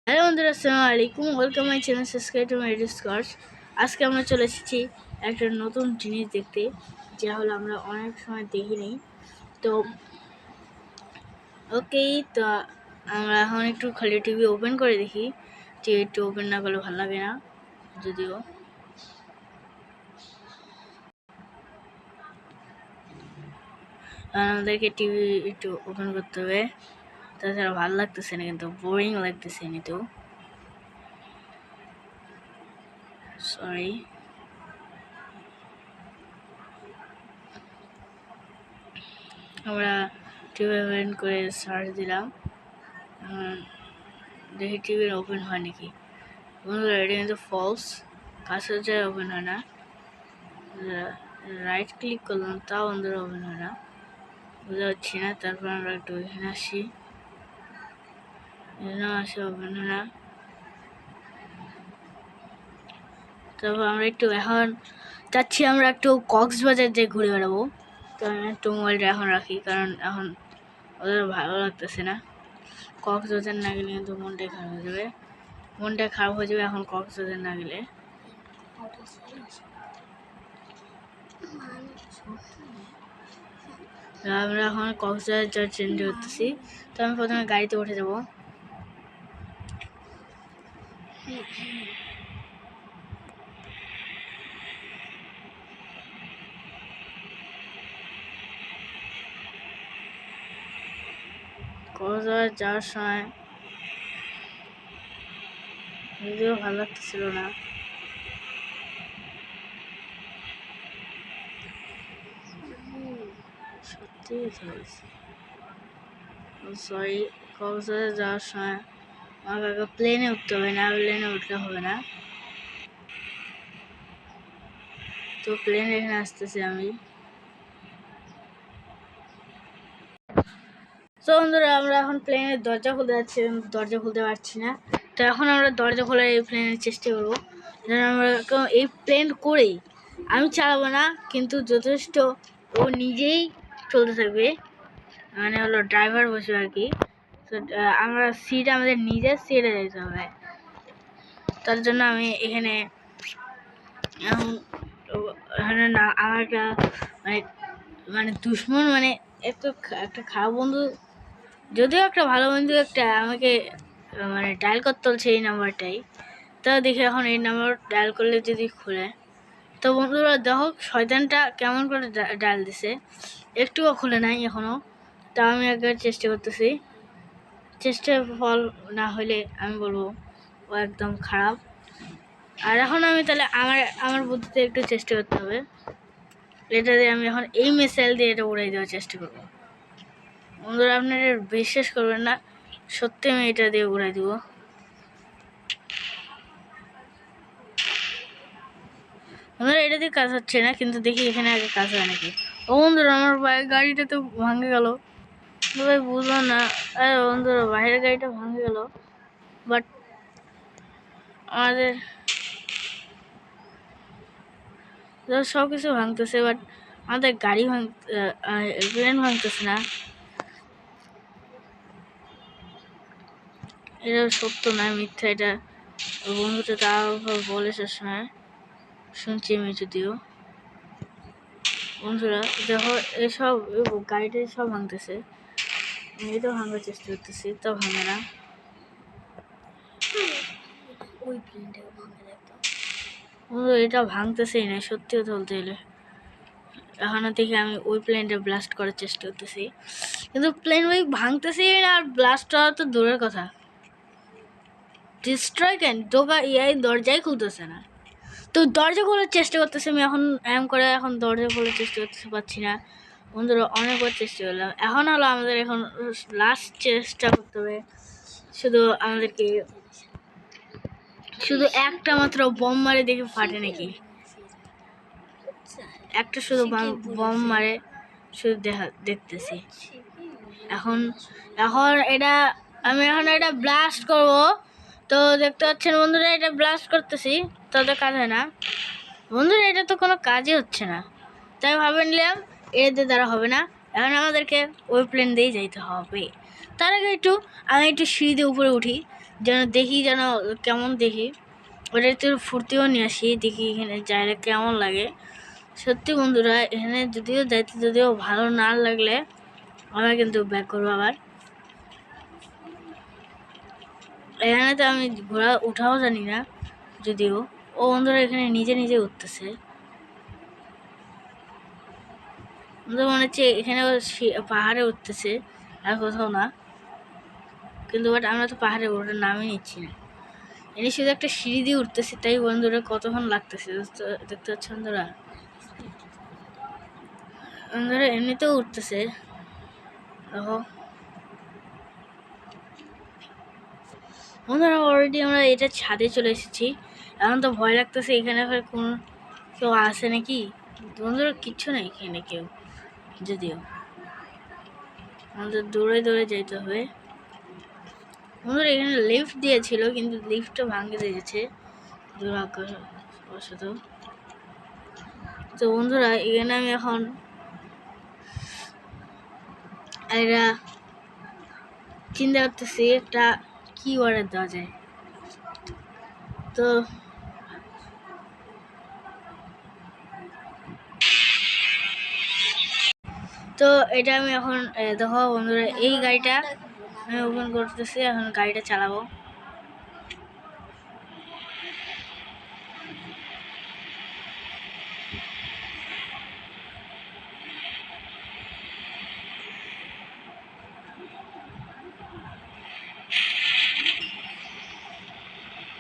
Hello বন্ধুরা, আসসালামু আলাইকুম। Welcome my channel, subscribe to my Discord. আজকে আমরা চলে এসেছি একটা নতুন জিনিস দেখতে, যা হলো আমরা অনেক সময় দেখিনি। তো ওকে, তো আমরা এখন একটু খালি টিভি ওপেন করে দেখি। টিভি একটু ওপেন না করলে ভালো লাগে না, যদিও আমাদেরকে টিভি একটু ওপেন করতে হবে, তাছাড়া ভালো লাগতেছে না, কিন্তু বোরিং লাগতেছে এমনিতেও। সরি, আমরা টিভি ওপেন করে সার্চ দিলাম, দেখি টিভির ওপেন হয় নাকি। বন্ধুরা, এটা কিন্তু ফলস, কাছে যায় ওপেন হয় না। রাইট ক্লিক করলাম, তাও বন্ধুরা ওপেন হয় না, বুঝতে পারছি না। তারপর আমরা একটু এখানে আসি, এখানেও আসে, ওপেন হয় না। তারপর আমরা একটু এখন চাচ্ছি আমরা একটু কক্সবাজার যে ঘুরে বেড়াবো। তো আমি একটু মোবাইলটা এখন রাখি, কারণ এখন ওদের ভালো লাগতেছে না। কক্সবাজার না গেলে কিন্তু মনটাই খারাপ হয়ে যাবে, এখন কক্সবাজার না গেলে। আমরা এখন কক্সবাজার ট্রেন ধরতেছি। তো আমি প্রথমে গাড়িতে উঠে যাব। কক্সবাজার যাওয়ার সময় যদিও ভালো লাগতেছিল না, সত্যি সরি। কক্সবাজার যাওয়ার সময় আমাকে প্লেনে উঠতে হবে, না প্লেনে উঠলে হবে না। তো প্লেন এখানে আসতেছি আমি। তো বন্ধুরা, আমরা এখন প্লেনের দরজা খুলতে যাচ্ছি, দরজা খুলতে পারছি না। তো এখন আমরা দরজা খোলার এই প্লেনের চেষ্টা করবো, যেন আমরা এই প্লেন করেই আমি চালাবো না, কিন্তু যথেষ্ট ও নিজেই চলতে থাকবে, মানে হলো ড্রাইভার বসে আর কি। তো আমরা আমাদের নিজের সিটে যেতে হবে। তার জন্য আমি এখানে না, আমার একটা মানে মানে দুশ্মন, মানে একটা খারাপ বন্ধু, যদিও একটা ভালো বন্ধু একটা আমাকে মানে ডায়াল করতে বলছে এই নাম্বারটাই। তা দেখি এখন এই নাম্বার ডায়াল করলে যদি খুলে। তো বন্ধুরা দেখো, শয়তানটা কেমন করে ডায়াল দিছে, একটুও খুলে নাই এখনো। তা আমি একবার চেষ্টা করতেছি, চেষ্টার ফল না হলে আমি বলবো ও একদম খারাপ। আর এখন আমি তাহলে আমার বুদ্ধিতে একটু চেষ্টা করতে হবে। এটা দিয়ে আমি এখন এই মিসাইল দিয়ে এটা উড়াই দেওয়ার চেষ্টা করবো। বন্ধুরা, আপনারা বিশ্বাস করবেন না, সত্যি আমি এটা দিয়ে উড়াই দিব। বন্ধুরা, এটা দিয়ে কাজ হচ্ছে না, কিন্তু দেখি এখানে আগে কাজ হয় নাকি। ও বন্ধুরা, আমার গাড়িটা তো ভাঙে গেল। ভাই বুঝলাম না, আরে বন্ধুরা, বাইরের গাড়িটা ভাঙে গেল, বাট আমাদের সব কিছু ভাঙতেছে, বাট আমাদের গাড়ি প্লেন ভাঙতেছে না। এটা সত্য নয়, মিথ্যা। এটা বন্ধুটা তার বলে সবসময়, শুনছি আমি যদিও। বন্ধুরা দেখো, এসব গাড়িটা সব ভাঙতেছে, এটাও ভাঙার চেষ্টা করতেছি, তাও ভাঙে না। ওই প্লেনটাকে ভাঙে দেখতো, এটা ভাঙতেছেই না, সত্যি কথা বলতে গেলে। এখনো থেকে আমি ওই প্লেনটা ব্লাস্ট করার চেষ্টা করতেছি, কিন্তু প্লেন ওই ভাঙতেছেই না, আর ব্লাস্ট হওয়া তো দূরের কথা, ডিস্ট্রয় কেন দরজাই খুলতেছে না। তো দরজা খোলার চেষ্টা করতেছি আমি, এখন দরজা খোলার চেষ্টা করতেছি, পাচ্ছি না। বন্ধুরা, অনেকবার চেষ্টা করলাম, এখন হলো আমাদের এখন লাস্ট চেষ্টা করতে হবে। আমাদেরকে শুধু একটা মাত্র বম মারে, দেখে ফাটে নাকি। একটা শুধু বম মারে, শুধু দেখতেছি। এখন আমি এটা ব্লাস্ট করব। তো দেখতে পাচ্ছেন বন্ধুরা, এটা ব্লাস্ট করতেছি, তাতে কাজ হয় না। বন্ধুরা, এটা তো কোনো কাজই হচ্ছে না, তাই ভাবে নিলাম এদের দ্বারা হবে না। এখন আমাদেরকে ওই প্লেন দিয়েই যাইতে হবে। তার আগে আমি একটু সিঁড়ি দিয়ে উপরে উঠি, যেন দেখি, যেন কেমন দেখি, ওটা একটু ফুর্তিও নিয়ে আসি, দেখি এখানে যাইলে কেমন লাগে। সত্যি বন্ধুরা, এখানে যদিও ভালো না লাগলে আমরা কিন্তু ব্যাক করবো আবার। এখানে তো আমি ঘোড়া উঠাও জানি না যদিও। ও বন্ধুরা এখানে নিজে নিজে উঠতেছে, মনে হচ্ছে এখানে পাহাড়ে উঠতেছে আর কোথাও না। কিন্তু বাট আমরা তো পাহাড়ে ওঠার নামই নিচ্ছি না, এনে শুধু একটা সিঁড়ি দিয়ে উঠতেছে। তাই বন্ধুরা কতক্ষণ লাগতেছে দেখতে পাচ্ছ বন্ধুরা। বন্ধুরা এমনিতেও উঠতেছে, দেখো বন্ধুরা। অলরেডি আমরা এটা ছাদে চলে এসেছি। এখন তো ভয় লাগতেছে, এখানে কোনো কেউ আসে নাকি। বন্ধুরা কিচ্ছু নেই এখানে কেউ, যদিও আমাদের দৌড়ে দৌড়ে যেতে হবে। বন্ধুরা এখানে লিফট দিয়েছিল, কিন্তু লিফটটা ভাঙে দিয়েছে দুর্ভাগ্যবশত। তো বন্ধুরা এখানে আমি এখন এটা চিন্তা করতেছি একটা কি অর্ডার দেওয়া যায়। তো এটা আমি এখন দেখো বন্ধুরা, এই গাড়িটা আমি ওপেন করতেছি, এখন গাড়িটা চালাবো।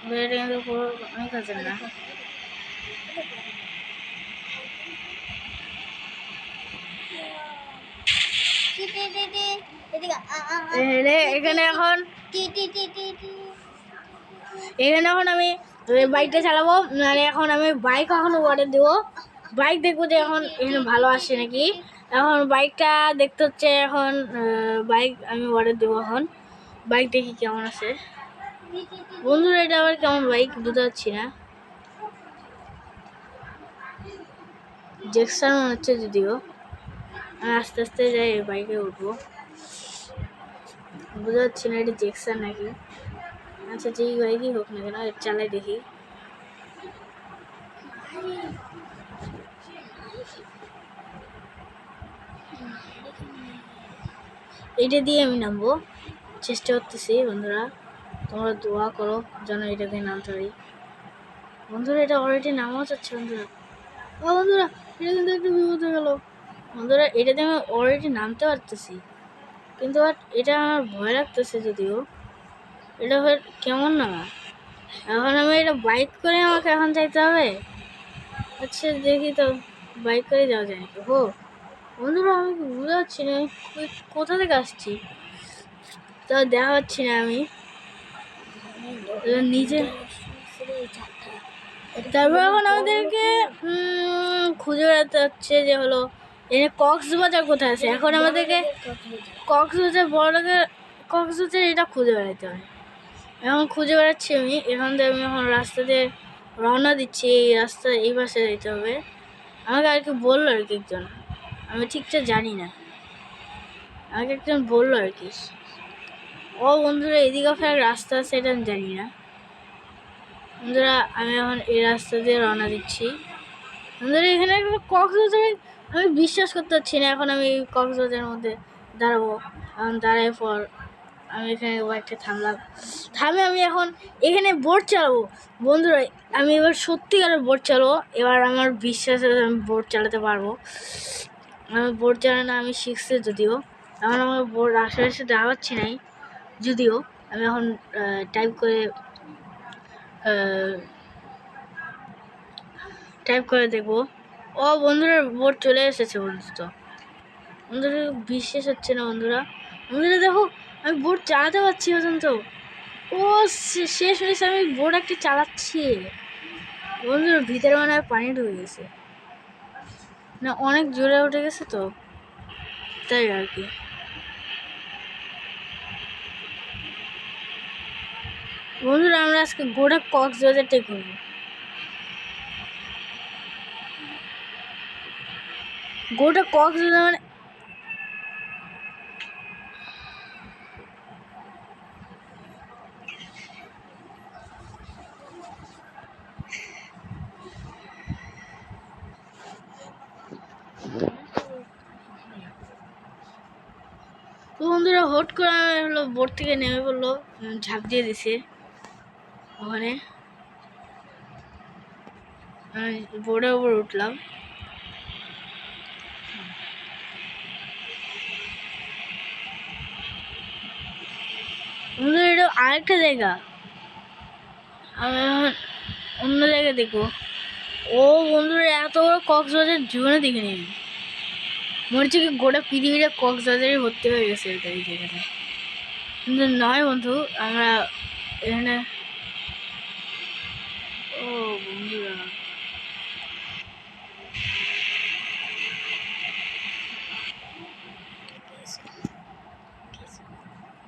গাড়িটা কিন্তু পুরো অনেক আছে না। এখানে এখন আমি বাইকটা চালাবো, মানে এখন আমি বাইক এখন অর্ডার দেবো। বাইক দেখবো যে এখন এখানে ভালো আসে নাকি। এখন বাইকটা দেখতে হচ্ছে, এখন বাইক আমি অর্ডার দেবো। এখন বাইক দেখি কেমন আছে। বন্ধুরা এটা আবার কেমন বাইক বুঝতে পারছি না, জেক্সার মনে হচ্ছে যদিও। আমি আস্তে আস্তে যাই বাইকে উঠবো, বুঝতে পারছি না এটা জেক্সার নাকি। আচ্ছা যেই বাইকই হোক না কেন চালাই দেখি। এটা দিয়ে আমি নামবো, চেষ্টা করতেছি। বন্ধুরা তোমরা দোয়া করো যেন এটা দিয়ে নামতে পারি। বন্ধুরা এটা অলরেডি নামাও যাচ্ছে বন্ধুরা। ও বন্ধুরা এটা কিন্তু একটু বিপদ হয়ে গেল। বন্ধুরা এটাতে আমি অলরেডি নামতে পারতেছি, কিন্তু এটা আমার ভয় লাগতেছে যদিও। এটা কেমন নামা, এখন আমি এটা বাইক করে আমাকে এখন যাইতে হবে। আচ্ছা দেখি তো বাইক করে যাওয়া যায় নাকি। হো বন্ধুরা আমি বুঝতে পারছি না কোথা থেকে আসছি, তা দেখা পাচ্ছি না আমি নিজে। তারপর এখন আমাদেরকে খুঁজে বেড়াতে হচ্ছে যে হলো এখানে কক্সবাজার কোথায় আছে। এখন আমাদেরকে কক্সবাজার কক্সবাজার এটা খুঁজে বেড়াতে হয়। এখন খুঁজে বেড়াচ্ছি আমি। এখান থেকে আমি এখন রাস্তা দিয়ে রওনা দিচ্ছি, এই রাস্তা এই পাশে যেতে হবে। আমাকে আর কি বললো আর কি একজন, আমি ঠিকঠাক জানি না, আমাকে একজন বললো আর কি। ও বন্ধুরা এদিকে ফের রাস্তা আছে এটা আমি জানি না। বন্ধুরা আমি এখন এই রাস্তা দিয়ে রওনা দিচ্ছি। বন্ধুরা এখানে একটা কক্সবাজারে আমি বিশ্বাস করতে পারছি না। এখন আমি কক্সবাজারের মধ্যে দাঁড়াবো, এখন দাঁড়ায় পর আমি এখানে একটা থামে আমি এখন এখানে বোট চালাবো। বন্ধুরা আমি এবার সত্যিকারের বোট চালাবো, এবার আমার বিশ্বাস আছে আমি বোট চালাতে পারবো। আমি বোট চালানো আমি শিখছি যদিও, এখন আমার বোট আশেপাশে দাঁড়াচ্ছি নাই যদিও। আমি এখন টাইপ করে দেখবো। ও বন্ধুরা বোট চলে এসেছে বন্ধুরা বিশ্বাস হচ্ছে না বন্ধুরা। দেখো আমি বোট চালাতে পারছি পর্যন্ত। ও শেষ হয়েছে, আমি বোট একটা চালাচ্ছি। বন্ধুরা ভিতরে মনে হয় পানি ঢুকে গেছে, না অনেক জোরে উঠে গেছে তো তাই আর কি। বন্ধুরা আমরা আজকে গোটা কক্সবাজারটাই ঘুরবো। গোটা কক্সবাজার মানে হুট করে হলো বোট থেকে নেমে পড়লো, ঝাঁপ দিয়ে দিছে ওখানে। বোর্ডের উপর উঠলাম। এটা আরেকটা জায়গা, আমি এখন অন্য জায়গায় দেখবো। ও বন্ধুরা, এত বড় কক্সবাজার জীবনে দেখিনি। মনে হচ্ছে কি গোটা পৃথিবীটা কক্সবাজারে ভর্তি হয়ে গেছে এই জায়গাটা, কিন্তু নয় বন্ধু। আমরা এখানে ও বন্ধুরা,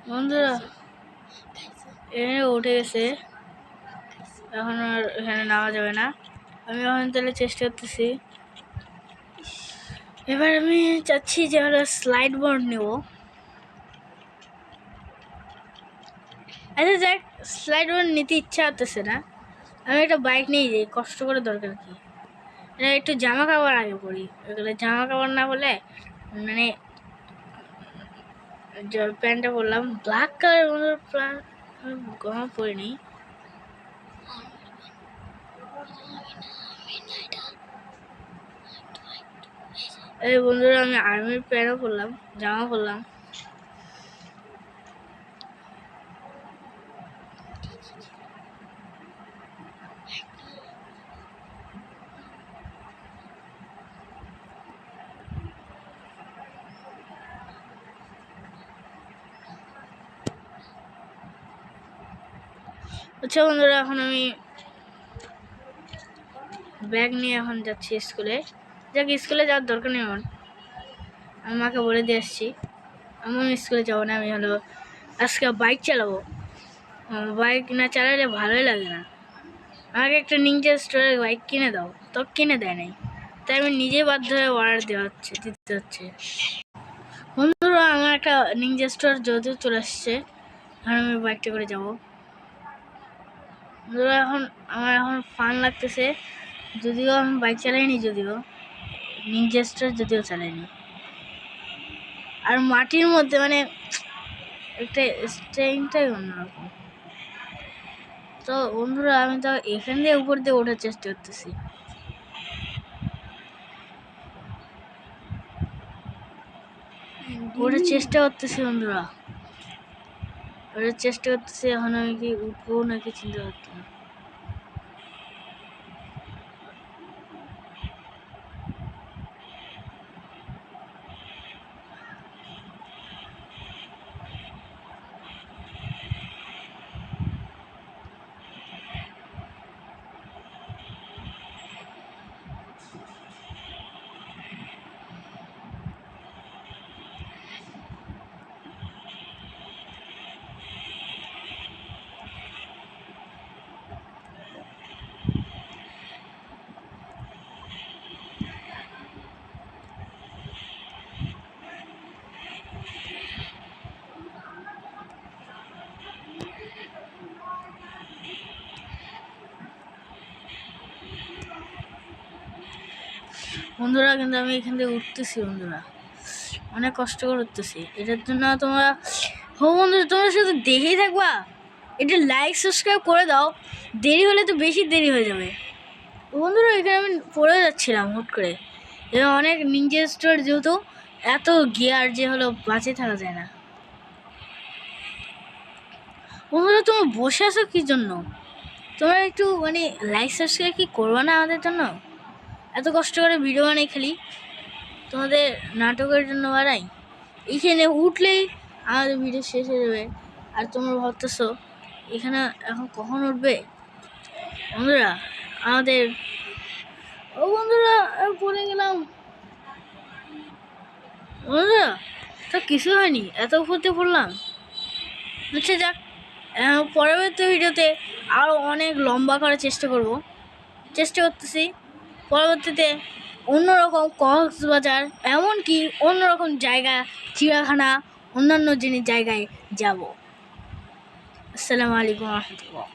বন্ধুরা এখানে উঠে গেছে, এখন আর এখানে নামা যাবে না। আমি এখন তাহলে চেষ্টা করতেছি। এবার আমি চাচ্ছি যে আমরা স্লাইড বোর্ড নেব। আচ্ছা যাক, স্লাইড বোর্ড নিতে ইচ্ছা হতেছে না। আমি একটা বাইক নিয়ে যাই, কষ্ট করে দরকার কি। একটু জামা কাপড় আগে পরি, এগুলো জামা কাপড় না বলে মানে প্যান্টটা পরলাম ব্ল্যাক কালার মতো প্যান্ট, গরম পরিনি। এই বন্ধুরা, আমি আর্মির প্যান্টও পরলাম, জামা পরলাম। আচ্ছা বন্ধুরা, এখন আমি ব্যাগ নিয়ে এখন যাচ্ছি স্কুলে। যাক, স্কুলে যাওয়ার দরকার নেই আমার, আমি মাকে বলে দিয়ে আসছি আমি স্কুলে যাবো না। আমি হলো আজকে বাইক চালাবো। বাইক না চালালে ভালোই লাগে না। আমাকে একটা নিনজা স্টোরের বাইক কিনে দাও, তো কিনে দেয় নাই, তাই আমি নিজেই বাধ্য হয়ে অর্ডার দিতে হচ্ছে। বন্ধুরা, আমার একটা নিনজা স্টোর যদিও চলে আসছে, এখন আমি বাইকটা করে যাবো। বন্ধুরা, আমার এখন ফান লাগতেছে, যদিও আমি বাইক চালাইনি, যদিও নিনজা স্টোর যদিও চালাইনি। আর মাটির মধ্যে মানে একটা স্টাইলটাই অন্যরকম। তো বন্ধুরা, আমি তো এখান দিয়ে উপর দিয়ে ওঠার চেষ্টা করতেছি। বন্ধুরা, ওটার চেষ্টা করতেছি। এখন আমি কি উঠবো নাকি চিন্তা করতে। বন্ধুরা, কিন্তু আমি এখান থেকে উঠতেছি বন্ধুরা, অনেক কষ্ট করে উঠতেছি। এটার জন্য তোমরা বন্ধুরা, তোমরা শুধু দেখেই থাকবা। এটা লাইক সাবস্ক্রাইব করে দাও, দেরি হলে তো বেশি দেরি হয়ে যাবে। বন্ধুরা, এখানে আমি পড়ে যাচ্ছিলাম হুট করে, এবং অনেক নিনজা স্টোর যেহেতু এত গিয়ার যে হলো বাঁচে থাকা যায় না। বন্ধুরা, তোমরা বসে আছো কি জন্য? তোমরা একটু মানে লাইক সাবস্ক্রাইব কি করবা না আমাদের জন্য? এত কষ্ট করে ভিডিও বানাই খালি তোমাদের নাটকের জন্য বানাই। এইখানে উঠলেই আমাদের ভিডিও শেষ হয়ে যাবে, আর তোমরা ভাবতেছো এখানে এখন কখন উঠবে। বন্ধুরা আমাদের বন্ধুরা পড়ে গেলাম। বন্ধুরা, তো কিছু হয়নি, এত উপরতে পড়লাম। আচ্ছা যাক, পরবর্তী ভিডিওতে আরও অনেক লম্বা করার চেষ্টা করতেছি। পরবর্তীতে অন্যরকম কক্সবাজার, এমনকি অন্যরকম জায়গা, চিড়িয়াখানা, অন্যান্য জায়গায় যাব। আসসালামু আলাইকুম রহমতুল্লাহ।